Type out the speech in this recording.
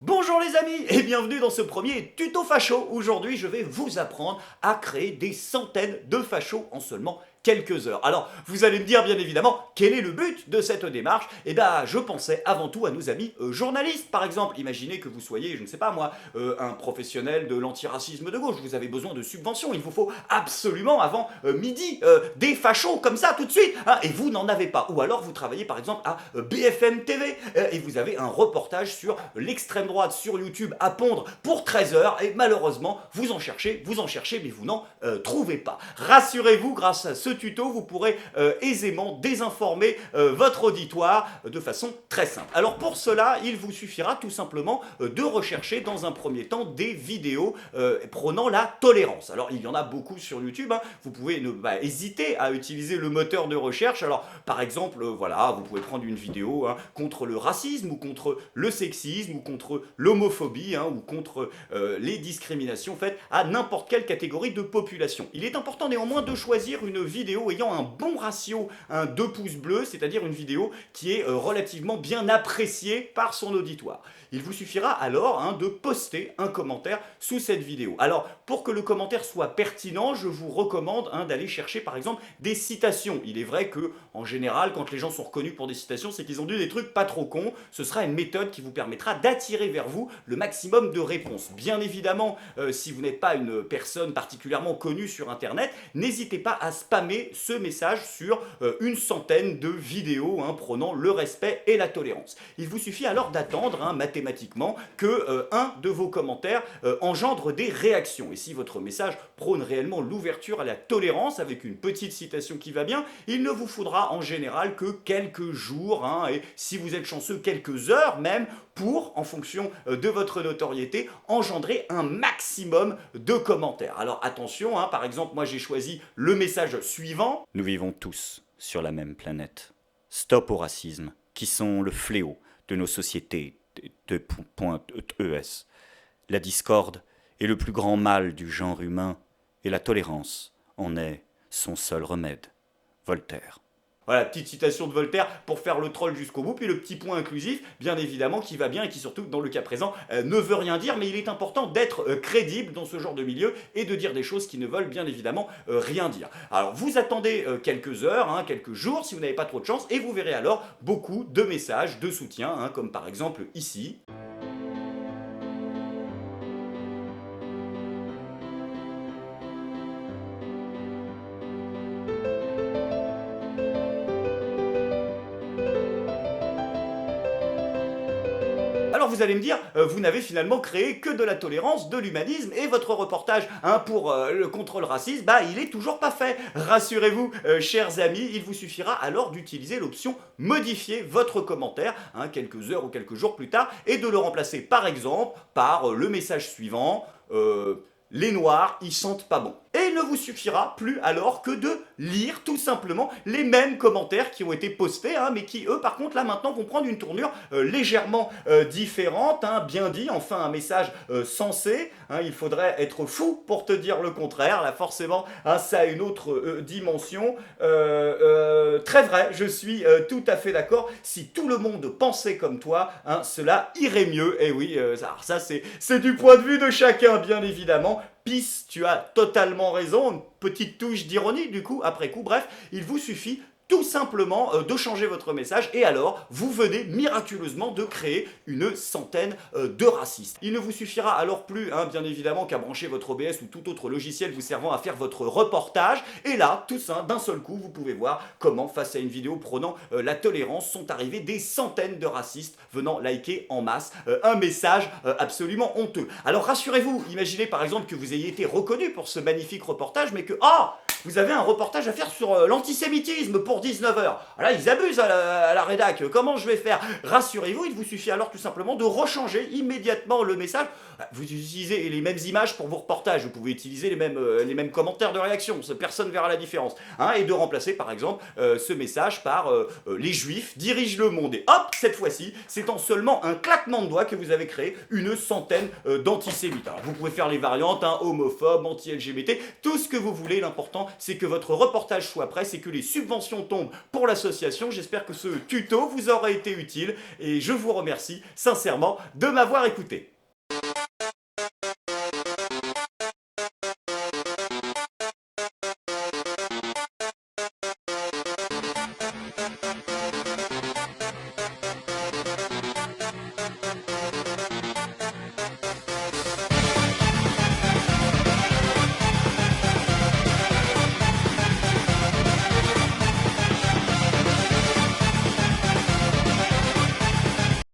Bonjour les amis et bienvenue dans ce premier tuto facho. Aujourd'hui je vais vous apprendre à créer des centaines de fachos en seulement quelques heures. Alors vous allez me dire bien évidemment quel est le but de cette démarche. Et ben je pensais avant tout à nos amis journalistes par exemple. Imaginez que vous soyez, je ne sais pas moi, un professionnel de l'antiracisme de gauche. Vous avez besoin de subventions. Il vous faut absolument avant midi des fachos comme ça tout de suite. Hein, et vous n'en avez pas. Ou alors vous travaillez par exemple à BFM TV et vous avez un reportage sur l'extrême droite sur YouTube à pondre pour 13 heures et malheureusement vous en cherchez mais vous n'en trouvez pas. Rassurez-vous, grâce à ce tuto vous pourrez aisément désinformer votre auditoire de façon très simple. Alors pour cela il vous suffira tout simplement de rechercher dans un premier temps des vidéos prônant la tolérance. Alors il y en a beaucoup sur YouTube, hein. Vous pouvez ne pas hésiter à utiliser le moteur de recherche. Alors par exemple voilà, vous pouvez prendre une vidéo contre le racisme ou contre le sexisme ou contre l'homophobie ou contre les discriminations faites à n'importe quelle catégorie de population. Il est important néanmoins de choisir une vidéo ayant un bon ratio, un 2 pouces bleus, c'est-à-dire une vidéo qui est relativement bien appréciée par son auditoire. Il vous suffira alors de poster un commentaire sous cette vidéo. Alors pour que le commentaire soit pertinent, je vous recommande d'aller chercher par exemple des citations. Il est vrai que en général quand les gens sont reconnus pour des citations, c'est qu'ils ont dit des trucs pas trop cons. Ce sera une méthode qui vous permettra d'attirer vers vous le maximum de réponses. Bien évidemment, si vous n'êtes pas une personne particulièrement connue sur internet, n'hésitez pas à spammer ce message sur une centaine de vidéos prônant le respect et la tolérance. Il vous suffit alors d'attendre mathématiquement que un de vos commentaires engendre des réactions. Et si votre message prône réellement l'ouverture à la tolérance avec une petite citation qui va bien, il ne vous faudra en général que quelques jours, et si vous êtes chanceux, quelques heures même, pour, en fonction de votre notoriété, engendrer un maximum de commentaires. Alors attention, par exemple, moi j'ai choisi le message suivant. Nous vivons tous sur la même planète. Stop au racisme, qui sont le fléau de nos sociétés. .es. La discorde est le plus grand mal du genre humain, et la tolérance en est son seul remède. Voltaire. Voilà, petite citation de Voltaire pour faire le troll jusqu'au bout, puis le petit point inclusif, bien évidemment, qui va bien et qui surtout, dans le cas présent, ne veut rien dire, mais il est important d'être crédible dans ce genre de milieu et de dire des choses qui ne veulent bien évidemment rien dire. Alors vous attendez quelques heures, quelques jours, si vous n'avez pas trop de chance, et vous verrez alors beaucoup de messages de soutien, comme par exemple ici. Alors vous allez me dire, vous n'avez finalement créé que de la tolérance, de l'humanisme, et votre reportage pour le contrôle racisme, il est toujours pas fait. Rassurez-vous, chers amis, il vous suffira alors d'utiliser l'option modifier votre commentaire, quelques heures ou quelques jours plus tard, et de le remplacer par exemple par le message suivant, les noirs, ils sentent pas bon. Et il ne vous suffira plus alors que de lire tout simplement les mêmes commentaires qui ont été postés, mais qui eux par contre là maintenant vont prendre une tournure légèrement différente, bien dit, enfin un message sensé, il faudrait être fou pour te dire le contraire, là forcément ça a une autre dimension, très vrai, je suis tout à fait d'accord, si tout le monde pensait comme toi, cela irait mieux, et oui, alors ça c'est du point de vue de chacun bien évidemment. Peace, tu as totalement raison, une petite touche d'ironie du coup, après coup, bref, il vous suffit tout simplement de changer votre message et alors vous venez miraculeusement de créer une centaine de racistes. Il ne vous suffira alors plus bien évidemment qu'à brancher votre OBS ou tout autre logiciel vous servant à faire votre reportage et là, tout ça, d'un seul coup, vous pouvez voir comment face à une vidéo prônant la tolérance sont arrivés des centaines de racistes venant liker en masse un message absolument honteux. Alors rassurez-vous, imaginez par exemple que vous ayez été reconnu pour ce magnifique reportage mais que vous avez un reportage à faire sur l'antisémitisme pour 19h. Là, ils abusent à la rédac. Comment je vais faire? Rassurez-vous, il vous suffit alors tout simplement de rechanger immédiatement le message. Vous utilisez les mêmes images pour vos reportages. Vous pouvez utiliser les mêmes commentaires de réaction. Personne ne verra la différence. Et de remplacer par exemple ce message par les juifs dirigent le monde. Et hop, cette fois-ci, c'est en seulement un claquement de doigts que vous avez créé une centaine d'antisémites. Alors vous pouvez faire les variantes, homophobes, anti-LGBT, tout ce que vous voulez. L'important, c'est que votre reportage soit prêt, c'est que les subventions tombent pour l'association. J'espère que ce tuto vous aura été utile et je vous remercie sincèrement de m'avoir écouté.